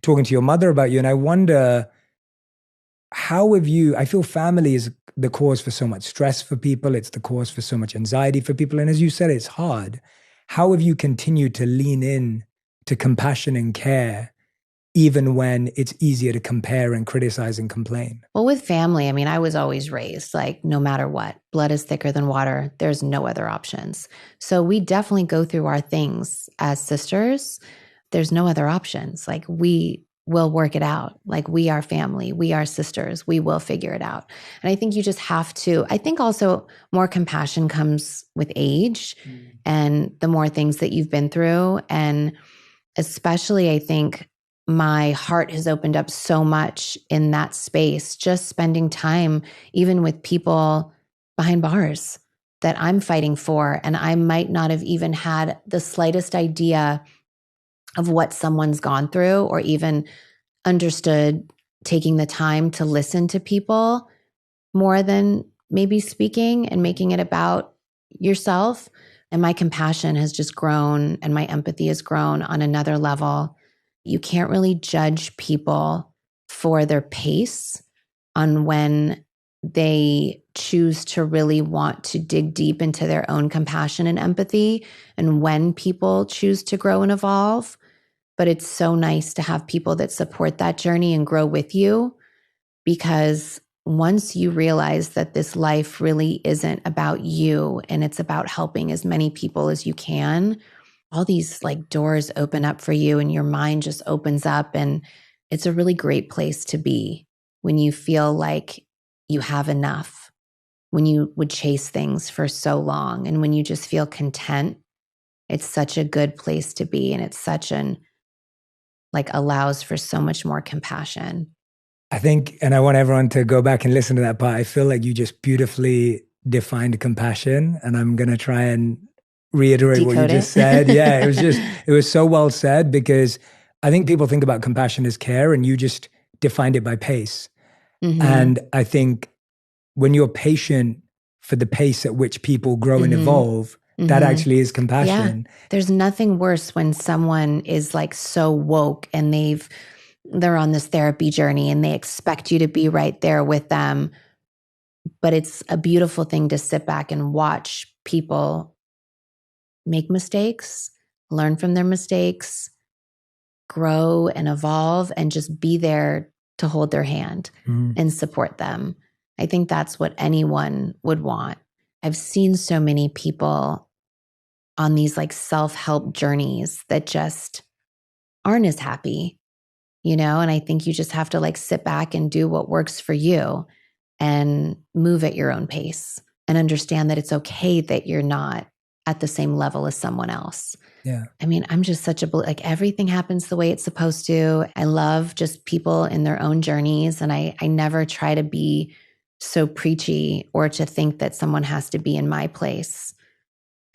talking to your mother about you, and I wonder, how have you, I feel family is the cause for so much stress for people. It's the cause for so much anxiety for people. And as you said, it's hard. How have you continued to lean in to compassion and care, even when it's easier to compare and criticize and complain? Well, with family, I mean, I was always raised like, no matter what, blood is thicker than water. There's no other options. So we definitely go through our things as sisters. There's no other options. Like, we will work it out. Like, we are family. We are sisters. We will figure it out. And I think you just have to, I think also more compassion comes with age and the more things that you've been through. And especially, I think my heart has opened up so much in that space, just spending time, even with people behind bars that I'm fighting for. And I might not have even had the slightest idea of what someone's gone through, or even understood taking the time to listen to people more than maybe speaking and making it about yourself. And my compassion has just grown, and my empathy has grown on another level. You can't really judge people for their pace on when they choose to really want to dig deep into their own compassion and empathy, and when people choose to grow and evolve. But it's so nice to have people that support that journey and grow with you, because once you realize that this life really isn't about you and it's about helping as many people as you can, all these like doors open up for you and your mind just opens up. And it's a really great place to be when you feel like you have enough, when you would chase things for so long, and when you just feel content. It's such a good place to be. And it's such an, like, allows for so much more compassion. I think, and I want everyone to go back and listen to that part. I feel like you just beautifully defined compassion, and I'm going to try and reiterate what you just said. Yeah, it was so well said, because I think people think about compassion as care, and you just defined it by pace. Mm-hmm. And I think when you're patient for the pace at which people grow and evolve, that actually is compassion. Yeah. There's nothing worse when someone is like so woke and they're on this therapy journey and they expect you to be right there with them. But it's a beautiful thing to sit back and watch people make mistakes, learn from their mistakes, grow and evolve, and just be there to hold their hand and support them. I think that's what anyone would want. I've seen so many people on these like self-help journeys that just aren't as happy, you know? And I think you just have to like sit back and do what works for you and move at your own pace, and understand that it's okay that you're not at the same level as someone else. Yeah. I mean, I'm just such a, like, everything happens the way it's supposed to. I love just people in their own journeys. And I never try to be so preachy or to think that someone has to be in my place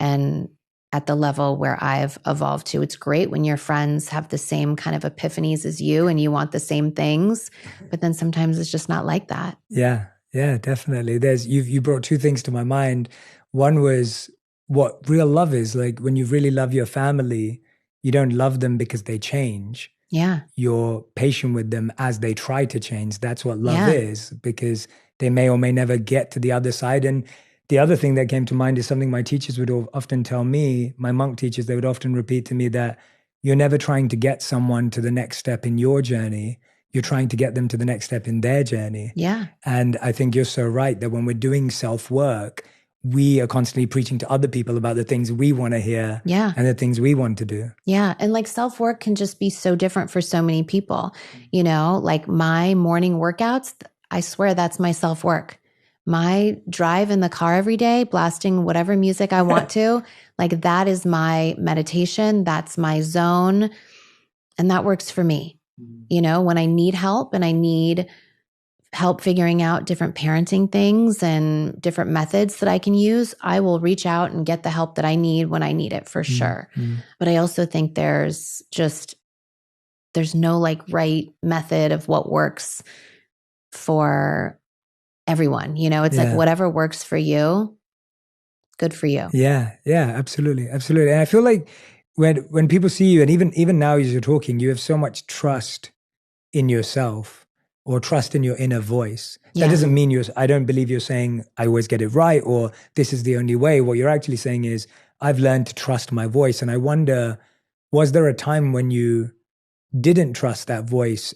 and at the level where I've evolved to. It's great when your friends have the same kind of epiphanies as you and you want the same things, but then sometimes it's just not like that. Yeah, definitely. You brought two things to my mind. One was what real love is. Like, when you really love your family, you don't love them because they change. Yeah. You're patient with them as they try to change. That's what love is, because they may or may never get to the other side. And the other thing that came to mind is something my teachers would often tell me, my monk teachers, they would often repeat to me that you're never trying to get someone to the next step in your journey. You're trying to get them to the next step in their journey. Yeah. And I think you're so right that when we're doing self-work, we are constantly preaching to other people about the things we want to hear and the things we want to do. Yeah. And like, self-work can just be so different for so many people. You know, like my morning workouts, I swear that's my self-work. My drive in the car every day, blasting whatever music I want to, like, that is my meditation. That's my zone. And that works for me. You know, when I need help and I need help figuring out different parenting things and different methods that I can use, I will reach out and get the help that I need when I need it, for sure. But I also think there's no like right method of what works for everyone. You know, it's like whatever works for you, good for you. Yeah, absolutely. And I feel like when people see you, and even now as you're talking, you have so much trust in yourself or trust in your inner voice. Yeah. That doesn't mean I don't believe you're saying I always get it right or this is the only way. What you're actually saying is I've learned to trust my voice. And I wonder, was there a time when you didn't trust that voice?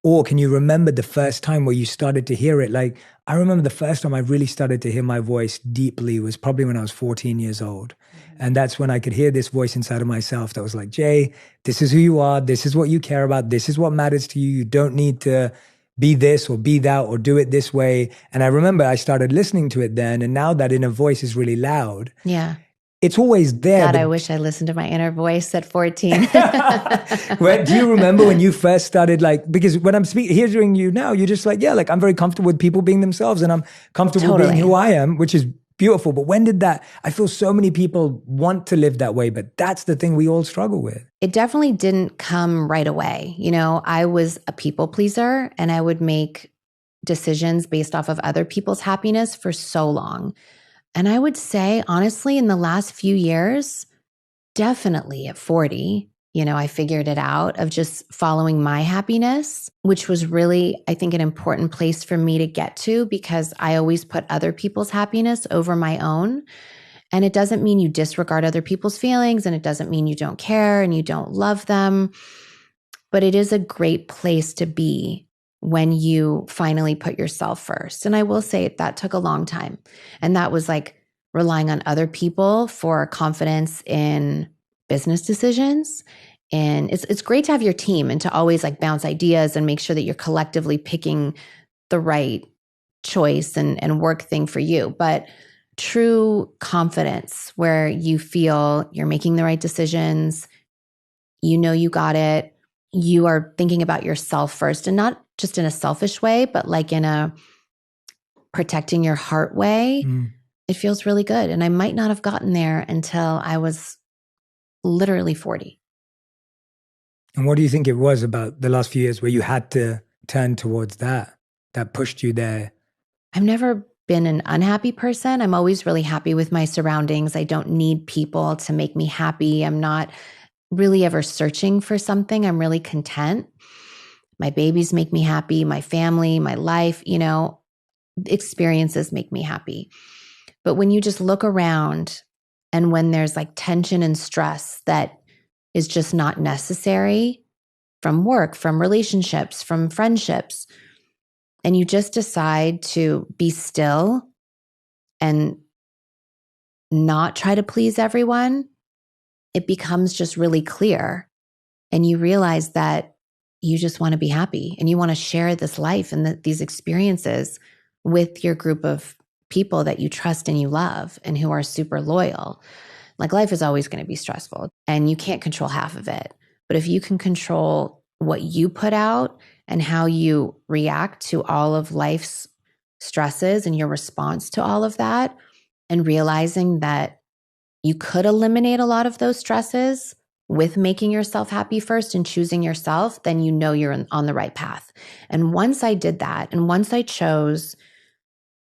Or can you remember the first time where you started to hear it? Like, I remember the first time I really started to hear my voice deeply was probably when I was 14 years old. And that's when I could hear this voice inside of myself that was like, Jay, this is who you are. This is what you care about. This is what matters to you. You don't need to be this or be that or do it this way. And I remember I started listening to it then. And now that inner voice is really loud. Yeah. It's always there. God, I wish I listened to my inner voice at 14. Do you remember when you first started, like, because when I'm hearing you now, you're just like, yeah, like I'm very comfortable with people being themselves and I'm comfortable being who I am, which is beautiful. But when did that, I feel so many people want to live that way, but that's the thing we all struggle with. It definitely didn't come right away. You know, I was a people pleaser and I would make decisions based off of other people's happiness for so long. And I would say, honestly, in the last few years, definitely at 40, you know, I figured it out of just following my happiness, which was really, I think, an important place for me to get to because I always put other people's happiness over my own. And it doesn't mean you disregard other people's feelings and it doesn't mean you don't care and you don't love them. But it is a great place to be when you finally put yourself first. And I will say that took a long time. And that was like relying on other people for confidence in business decisions. And it's great to have your team and to always like bounce ideas and make sure that you're collectively picking the right choice and work thing for you. But true confidence where you feel you're making the right decisions, you know you got it, you are thinking about yourself first and not just in a selfish way, but like in a protecting your heart way, it feels really good. And I might not have gotten there until I was literally 40. And what do you think it was about the last few years where you had to turn towards that pushed you there? I've never been an unhappy person. I'm always really happy with my surroundings. I don't need people to make me happy. I'm not really ever searching for something. I'm really content. My babies make me happy. My family, my life, you know, experiences make me happy. But when you just look around and when there's like tension and stress that is just not necessary from work, from relationships, from friendships, and you just decide to be still and not try to please everyone, it becomes just really clear. And you realize that you just want to be happy and you want to share this life and these experiences with your group of people that you trust and you love and who are super loyal. Like life is always going to be stressful and you can't control half of it. But if you can control what you put out and how you react to all of life's stresses and your response to all of that, and realizing that you could eliminate a lot of those stresses with making yourself happy first and choosing yourself, then you know you're on the right path. And once I did that, and once I chose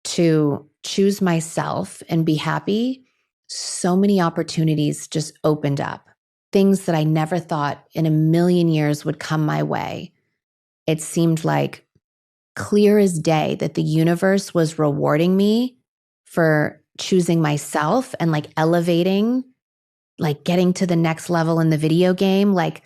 to choose myself and be happy, so many opportunities just opened up. Things that I never thought in a million years would come my way. It seemed like clear as day that the universe was rewarding me for choosing myself and like elevating, like getting to the next level in the video game. Like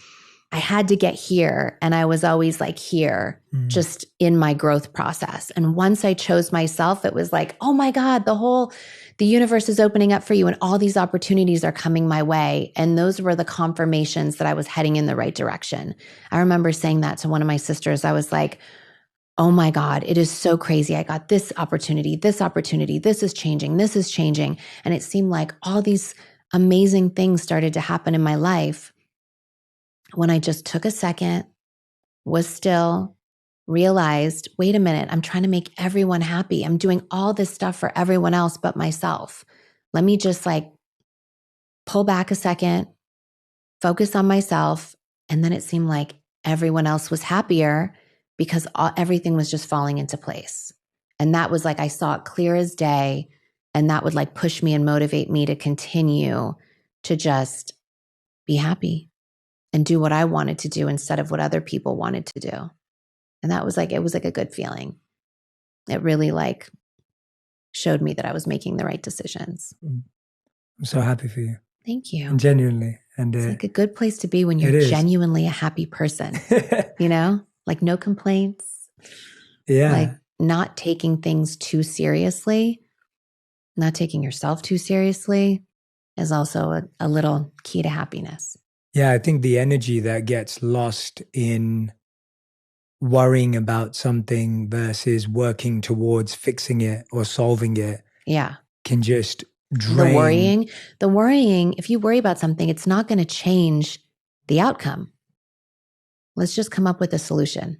I had to get here and I was always like here, just in my growth process. And once I chose myself, it was like, oh my God, the universe is opening up for you and all these opportunities are coming my way. And those were the confirmations that I was heading in the right direction. I remember saying that to one of my sisters. I was like, oh my God, it is so crazy. I got this opportunity, this is changing. And it seemed like all these amazing things started to happen in my life when I just took a second, was still, realized, wait a minute, I'm trying to make everyone happy. I'm doing all this stuff for everyone else but myself. Let me just like pull back a second, focus on myself. And then it seemed like everyone else was happier because everything was just falling into place. And that was like, I saw it clear as day. And that would like push me and motivate me to continue to just be happy. and do what I wanted to do instead of what other people wanted to do. And that was like, it was like a good feeling. It really like showed me that I was making the right decisions. I'm so happy for you. Thank you. And genuinely. And it's like a good place to be when you're genuinely a happy person, you know, like no complaints. Yeah. Like not taking things too seriously, not taking yourself too seriously is also a little key to happiness. Yeah. I think the energy that gets lost in worrying about something versus working towards fixing it or solving it. Yeah. Can just drain. The worrying, if you worry about something, it's not going to change the outcome. Let's just come up with a solution.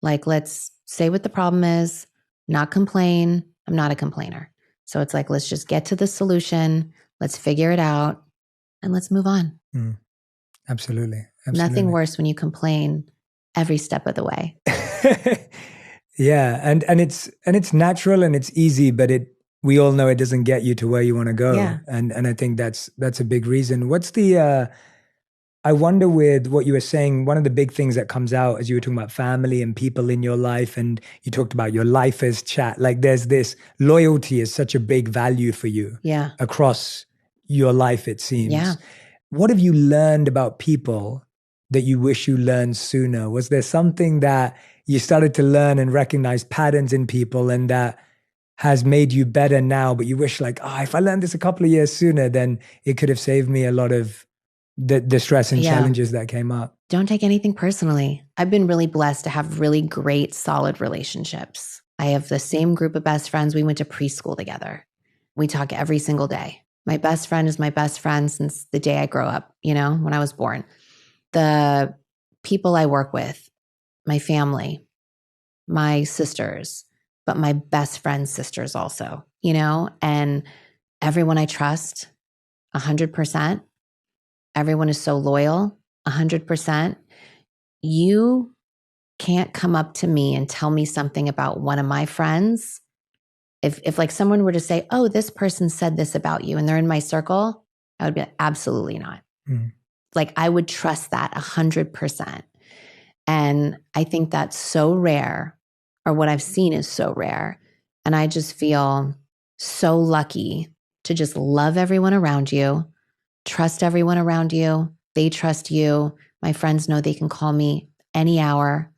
Like, let's say what the problem is, not complain. I'm not a complainer. So it's like, let's just get to the solution. Let's figure it out and let's move on. Absolutely. Nothing worse when you complain every step of the way. Yeah. And it's natural and it's easy, but we all know it doesn't get you to where you want to go. Yeah. And I think that's a big reason. What's the, I wonder with what you were saying, one of the big things that comes out as you were talking about family and people in your life, and you talked about your lifers chat, like there's this loyalty is such a big value for you across your life, it seems. Yeah. What have you learned about people that you wish you learned sooner? Was there something that you started to learn and recognize patterns in people and that has made you better now, but you wish like, if I learned this a couple of years sooner, then it could have saved me a lot of the stress and challenges that came up? Don't take anything personally. I've been really blessed to have really great, solid relationships. I have the same group of best friends. We went to preschool together. We talk every single day. My best friend is my best friend since the day I grew up, you know, when I was born. The people I work with, my family, my sisters, but my best friend's sisters also, you know, and everyone I trust 100%. Everyone is so loyal 100%. You can't come up to me and tell me something about one of my friends. If like someone were to say, oh, this person said this about you and they're in my circle, I would be like, absolutely not. Like I would trust that 100%. And I think that's so rare, or what I've seen is so rare. And I just feel so lucky to just love everyone around you, trust everyone around you. They trust you. My friends know they can call me any hour.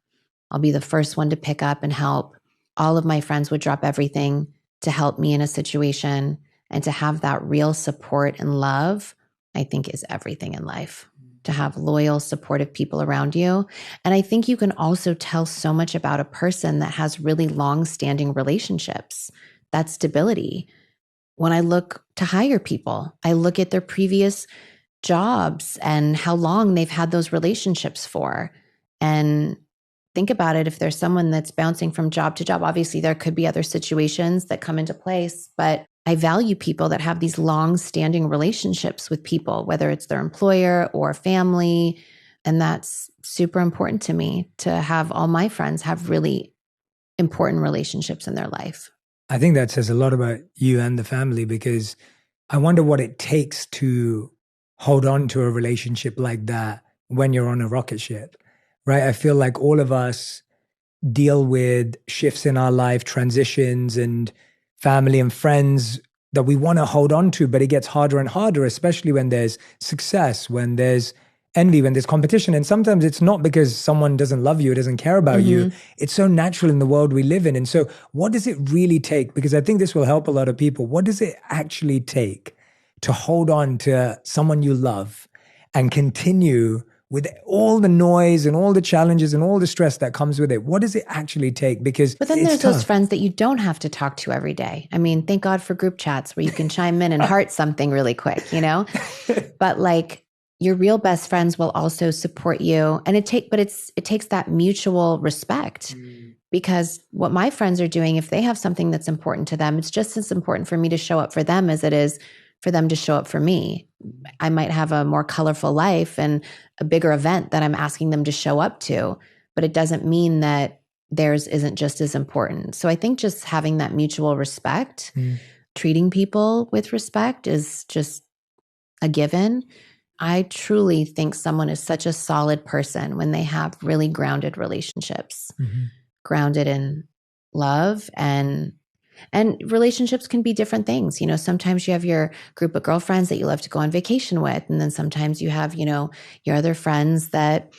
I'll be the first one to pick up and help. All of my friends would drop everything to help me in a situation, and to have that real support and love, I think is everything in life. To have loyal, supportive people around you. And I think you can also tell so much about a person that has really long-standing relationships, that stability. When I look to hire people, I look at their previous jobs and how long they've had those relationships for. And think about it, if there's someone that's bouncing from job to job, obviously there could be other situations that come into place, but I value people that have these long-standing relationships with people, whether it's their employer or family. And that's super important to me, to have all my friends have really important relationships in their life. I think that says a lot about you and the family, because I wonder what it takes to hold on to a relationship like that when you're on a rocket ship, right? I feel like all of us deal with shifts in our life, transitions and family and friends that we want to hold on to, but it gets harder and harder, especially when there's success, when there's envy, when there's competition. And sometimes it's not because someone doesn't love you, doesn't care about you. It's so natural in the world we live in. And so what does it really take? Because I think this will help a lot of people. What does it actually take to hold on to someone you love and continue with all the noise and all the challenges and all the stress that comes with it? What does it actually take? Because but then there's those friends that you don't have to talk to every day. I mean, thank God for group chats where you can chime in and heart something really quick, you know? But like your real best friends will also support you. And it takes that mutual respect. Because what my friends are doing, if they have something that's important to them, it's just as important for me to show up for them as it is for them to show up for me. I might have a more colorful life and a bigger event that I'm asking them to show up to, but it doesn't mean that theirs isn't just as important. So I think just having that mutual respect, treating people with respect is just a given. I truly think someone is such a solid person when they have really grounded relationships, grounded in love, and relationships can be different things. You know, sometimes you have your group of girlfriends that you love to go on vacation with. And then sometimes you have, you know, your other friends that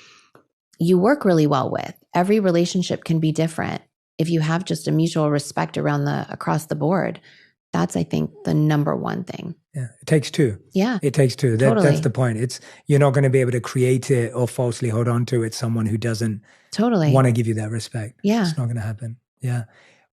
you work really well with. Every relationship can be different. If you have just a mutual respect across the board, that's, I think, the number one thing. Yeah. It takes two. Yeah. It takes two. Totally. That's the point. You're not going to be able to create it or falsely hold on to it. Someone who doesn't want to give you that respect. Yeah. It's not going to happen. Yeah.